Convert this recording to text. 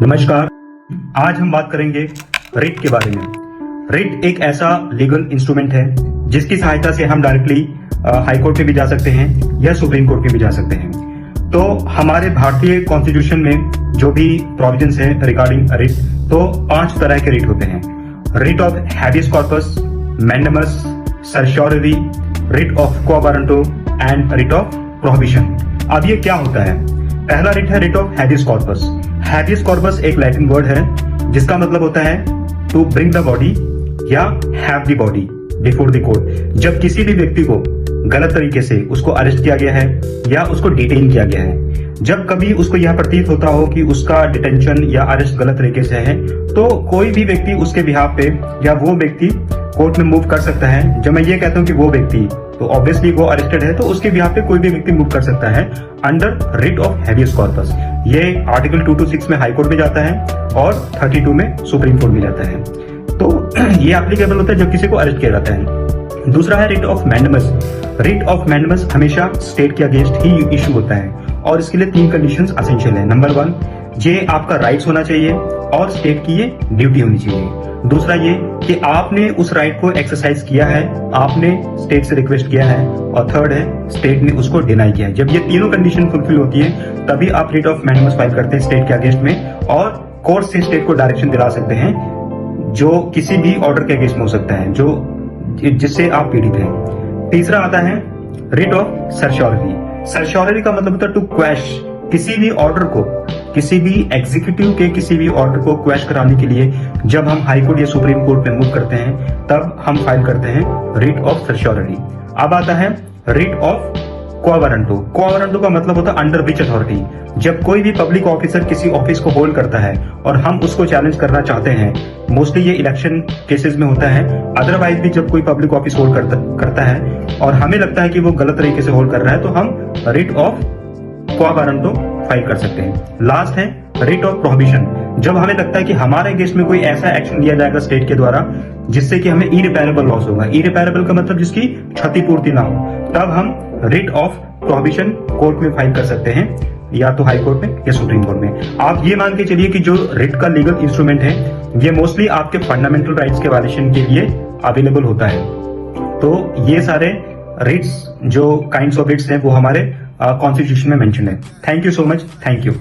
नमस्कार। आज हम बात करेंगे रिट के बारे में। रिट एक ऐसा लीगल इंस्ट्रूमेंट है जिसकी सहायता से हम डायरेक्टली हाई कोर्ट में भी जा सकते हैं या सुप्रीम कोर्ट में भी जा सकते हैं। तो हमारे भारतीय कॉन्स्टिट्यूशन में जो भी प्रोविजंस है रिगार्डिंग रिट, तो 5 तरह के रिट होते हैं। Writ of habeas corpus, mandamus, certiorari, writ of quo warranto and writ of prohibition. अब ये क्या होता है? पहला रिट है writ of habeas corpus. Habeas corpus एक लैटिन वर्ड है जिसका मतलब होता है टू ब्रिंग द बॉडी या have the body before the court. जब किसी भी व्यक्ति को गलत तरीके से उसको अरेस्ट किया गया है या उसको डिटेन किया गया है, जब कभी उसको यह प्रतीत होता हो कि उसका डिटेंशन या अरेस्ट गलत तरीके से है, तो कोई भी व्यक्ति उसके बिहाफ पे या वो व्यक्ति कोर्ट में मूव कर सकता है। जब मैं ये कहता हूं कि वो व्यक्ति, तो ऑब्वियसली वो अरेस्टेड है, तो उसके बिहाफ पे कोई भी व्यक्ति मूव कर सकता है under writ of habeas corpus. ये आर्टिकल 226 में हाई कोर्ट में जाता है और 32 में सुप्रीम कोर्ट में जाता है। तो ये एप्लीकेबल होता है जब किसी को अरेस्ट किया जाता है। दूसरा है writ of mandamus. Writ of mandamus हमेशा स्टेट के अगेंस्ट ही इशू होता है और इसके लिए 3 कंडीशंस एसेंशियल है। नंबर 1, ये आपका राइट्स होना चाहिए और स्टेट की ये ड्यूटी होनी चाहिए। दूसरा ये कि आपने उस राइट को एक्सरसाइज किया है, आपने स्टेट से रिक्वेस्ट किया है। और थर्ड है स्टेट ने उसको डिनाई किया है। जब ये तीनों कंडीशन फुलफिल होती है तभी आप रिट ऑफ मैंडेमस फाइल करते हैं स्टेट के अगेंस्ट में और कोर्ट से स्टेट को डायरेक्शन दिला सकते हैं जो किसी भी ऑर्डर के अगेंस्ट में हो सकता है जो जिससे आप पीड़ित हैं। तीसरा आता है रिट ऑफ सर्शियोररी। सर्शियोररी का मतलब होता है टू क्वैश किसी भी ऑर्डर को, किसी भी एग्जीक्यूटिव के किसी भी ऑर्डर को क्वैश कराने के लिए जब हम हाई कोर्ट या सुप्रीम कोर्ट में मूव करते हैं तब हम फाइल करते हैं रिट ऑफ सर्शियोररी। अब आता है रिट ऑफ क्वा वारंटो। क्वा वारंटो का मतलब होता है अंडर विच अथॉरिटी। जब कोई भी पब्लिक ऑफिसर किसी ऑफिस को होल्ड करता है और हम उसको चैलेंज करना चाहते हैं, मोस्टली ये इलेक्शन केसेस में होता है, अदरवाइज भी जब कोई पब्लिक ऑफिस होल्ड करता है और हमें लगता है कि वो गलत तरीके से होल्ड कर रहा है, तो हम writ of quo warranto file कर सकते हैं। लास्ट है रिट ऑफ प्रोहिबिशन। जब हमें लगता है कि हमारे अगेंस्ट में कोई ऐसा एक्शन लिया जाएगा स्टेट के द्वारा जिससे कि हमें इरिपेरेबल लॉस होगा। इरिपेरेबल का मतलब जिसकी क्षतिपूर्ति ना हो, तब हम रिट ऑफ प्रोहिबिशन कोर्ट में फाइल कर सकते हैं, या तो हाई कोर्ट में या सुप्रीम कोर्ट में। आप ये मान के चलिए कि जो रिट का लीगल इंस्ट्रूमेंट है ये मोस्टली आपके फंडामेंटल राइट्स के वायलेशन के लिए अवेलेबल होता है। तो ये सारे रिट्स जो काइंड्स ऑफ रिट्स हैं वो हमारे कॉन्स्टिट्यूशन में मेंशन है। Thank you so much. Thank you.